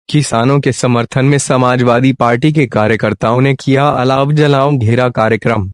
किसानों के समर्थन में समाजवादी पार्टी के कार्यकर्ताओं ने किया अलाव जलाओ घेरा कार्यक्रम।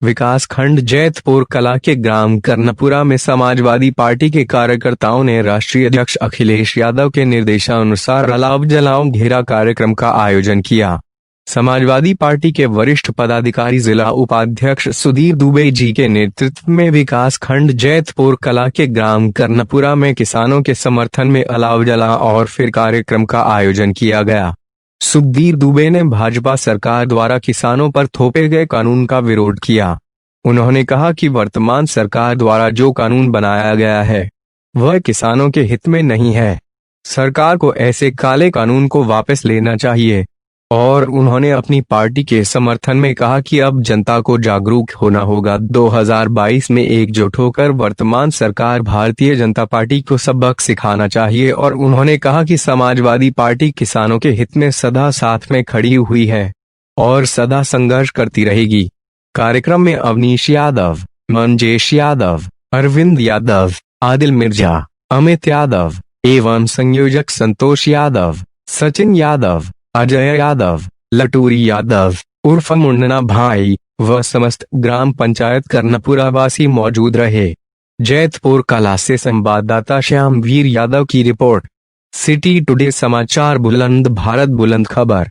विकास खंड जैतपुर कला के ग्राम कर्णपुरा में समाजवादी पार्टी के कार्यकर्ताओं ने राष्ट्रीय अध्यक्ष अखिलेश यादव के निर्देशानुसार अलाव जलाओ घेरा कार्यक्रम का आयोजन किया। समाजवादी पार्टी के वरिष्ठ पदाधिकारी जिला उपाध्यक्ष सुधीर दुबे जी के नेतृत्व में विकास खंड जैतपुर कला के ग्राम कर्णपुरा में किसानों के समर्थन में अलाव जला और फिर कार्यक्रम का आयोजन किया गया। सुधीर दुबे ने भाजपा सरकार द्वारा किसानों पर थोपे गए कानून का विरोध किया। उन्होंने कहा कि वर्तमान सरकार द्वारा जो कानून बनाया गया है वह किसानों के हित में नहीं है। सरकार को ऐसे काले कानून को वापस लेना चाहिए। और उन्होंने अपनी पार्टी के समर्थन में कहा कि अब जनता को जागरूक होना होगा। 2022 में एकजुट होकर वर्तमान सरकार भारतीय जनता पार्टी को सबक सिखाना चाहिए और उन्होंने कहा कि समाजवादी पार्टी किसानों के हित में सदा साथ में खड़ी हुई है और सदा संघर्ष करती रहेगी। कार्यक्रम में अवनीश यादव, मंजेश यादव, अरविंद यादव, आदिल मिर्जा, अमित यादव एवं संयोजक संतोष यादव, सचिन यादव, अजय यादव, लटूरी यादव उर्फ मुन्ना भाई व समस्त ग्राम पंचायत कर्णपुरा वासी मौजूद रहे। जैतपुर कला से संवाददाता श्यामवीर यादव की रिपोर्ट। सिटी टुडे समाचार बुलंद भारत बुलंद खबर।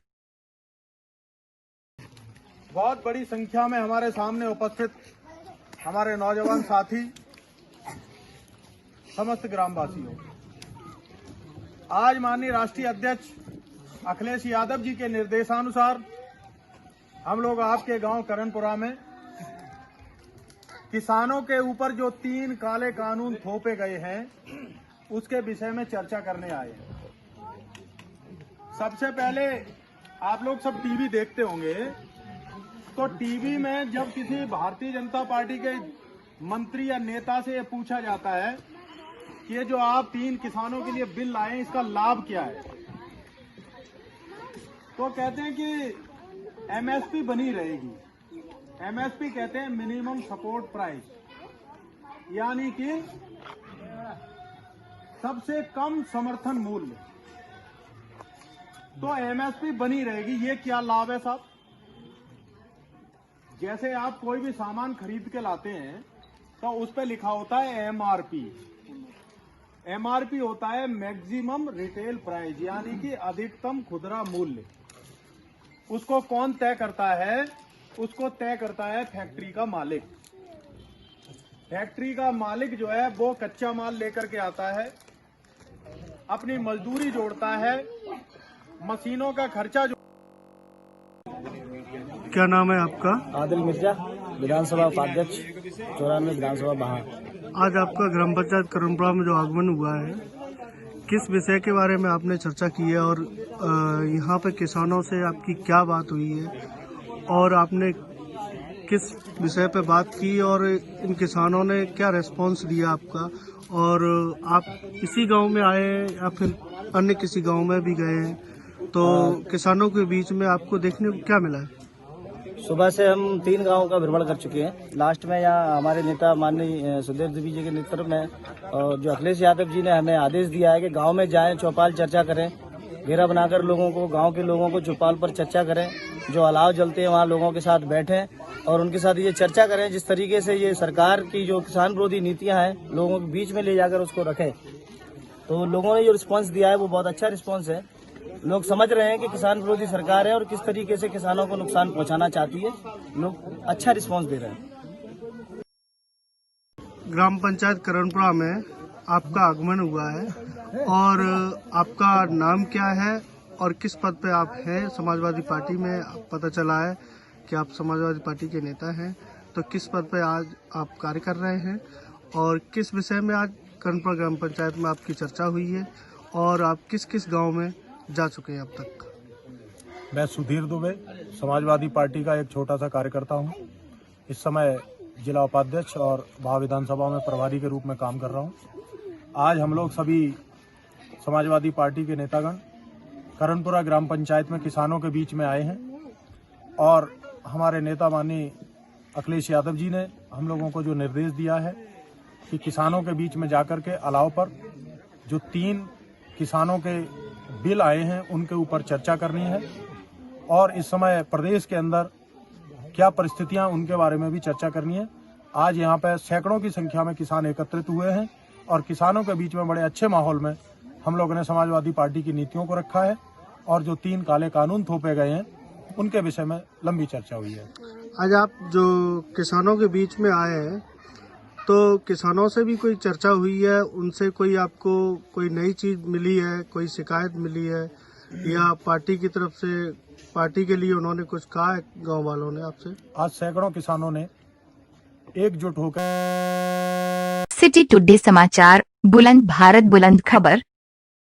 बहुत बड़ी संख्या में हमारे सामने उपस्थित हमारे नौजवान साथी, समस्त ग्रामवासियों, आज माननीय राष्ट्रीय अध्यक्ष अखिलेश यादव जी के निर्देशानुसार हम लोग आपके गांव कर्णपुरा में किसानों के ऊपर जो 3 काले कानून थोपे गए हैं उसके विषय में चर्चा करने आए हैं। सबसे पहले आप लोग सब टीवी देखते होंगे, तो टीवी में जब किसी भारतीय जनता पार्टी के मंत्री या नेता से ये पूछा जाता है कि ये जो आप 3 किसानों के लिए बिल लाए हैं इसका लाभ क्या है, तो कहते हैं कि एमएसपी बनी रहेगी। एमएसपी कहते हैं मिनिमम सपोर्ट प्राइस, यानी कि सबसे कम समर्थन मूल्य। तो एमएसपी बनी रहेगी। ये क्या लाभ है साहब? जैसे आप कोई भी सामान खरीद के लाते हैं तो उस पर लिखा होता है एमआरपी। एमआरपी होता है मैक्सिमम रिटेल प्राइस, यानी कि अधिकतम खुदरा मूल्य। उसको कौन तय करता है? उसको तय करता है फैक्ट्री का मालिक। फैक्ट्री का मालिक जो है वो कच्चा माल लेकर के आता है, अपनी मजदूरी जोड़ता है, मशीनों का खर्चा जो। क्या नाम है आपका? आदिल मिर्जा, विधानसभा उपाध्यक्ष 94 विधानसभा बहार। आज आपका ग्राम पंचायत कर्णपुरा में जो आगमन हुआ है, किस विषय के बारे में आपने चर्चा की है और यहाँ पे किसानों से आपकी क्या बात हुई है और आपने किस विषय पे बात की और इन किसानों ने क्या रेस्पॉन्स दिया आपका, और आप इसी गांव में आए या फिर अन्य किसी गांव में भी गए हैं, तो किसानों के बीच में आपको देखने को क्या मिला है? सुबह से हम 3 गांवों का भ्रमण कर चुके हैं। लास्ट में यहाँ हमारे नेता माननीय सुधीर दुबे जी के नेतृत्व में और जो अखिलेश यादव जी ने हमें आदेश दिया है कि गांव में जाएं, चौपाल चर्चा करें, घेरा बनाकर लोगों को, गांव के लोगों को चौपाल पर चर्चा करें, जो अलाव जलते हैं वहाँ लोगों के साथ बैठें और उनके साथ ये चर्चा करें जिस तरीके से ये सरकार की जो किसान विरोधी नीतियाँ हैं लोगों के बीच में ले जाकर उसको रखें। तो लोगों ने जो रिस्पॉन्स दिया है वो बहुत अच्छा रिस्पॉन्स है। लोग समझ रहे हैं कि किसान विरोधी सरकार है और किस तरीके से किसानों को नुकसान पहुंचाना चाहती है। लोग अच्छा रिस्पांस दे रहे हैं। ग्राम पंचायत कर्णपुरा में आपका आगमन हुआ है और आपका नाम क्या है और किस पद पे आप हैं? समाजवादी पार्टी में पता चला है कि आप समाजवादी पार्टी के नेता हैं, तो किस पद पे आज आप कार्य कर रहे हैं और किस विषय में आज कर्णपुरा ग्राम पंचायत में आपकी चर्चा हुई है और आप किस किस गाँव में जा चुके हैं अब तक? मैं सुधीर दुबे, समाजवादी पार्टी का एक छोटा सा कार्यकर्ता हूं। इस समय जिला उपाध्यक्ष और भाव विधानसभा में प्रभारी के रूप में काम कर रहा हूं। आज हम लोग सभी समाजवादी पार्टी के नेतागण कर्णपुरा ग्राम पंचायत में किसानों के बीच में आए हैं और हमारे नेता माननीय अखिलेश यादव जी ने हम लोगों को जो निर्देश दिया है कि किसानों के बीच में जाकर के अलाव पर जो 3 किसानों के बिल आए हैं उनके ऊपर चर्चा करनी है और इस समय प्रदेश के अंदर क्या परिस्थितियां उनके बारे में भी चर्चा करनी है। आज यहाँ पे सैकड़ों की संख्या में किसान एकत्रित हुए हैं और किसानों के बीच में बड़े अच्छे माहौल में हम लोगों ने समाजवादी पार्टी की नीतियों को रखा है और जो 3 काले कानून थोपे गए हैं उनके विषय में लंबी चर्चा हुई है। आज आप जो किसानों के बीच में आए हैं, तो किसानों से भी कोई चर्चा हुई है? उनसे कोई आपको कोई नई चीज मिली है, कोई शिकायत मिली है, या पार्टी की तरफ से पार्टी के लिए उन्होंने कुछ कहा है गांव वालों ने आपसे? आज सैकड़ों किसानों ने एकजुट होकर सिटी टुडे समाचार, बुलंद भारत बुलंद खबर।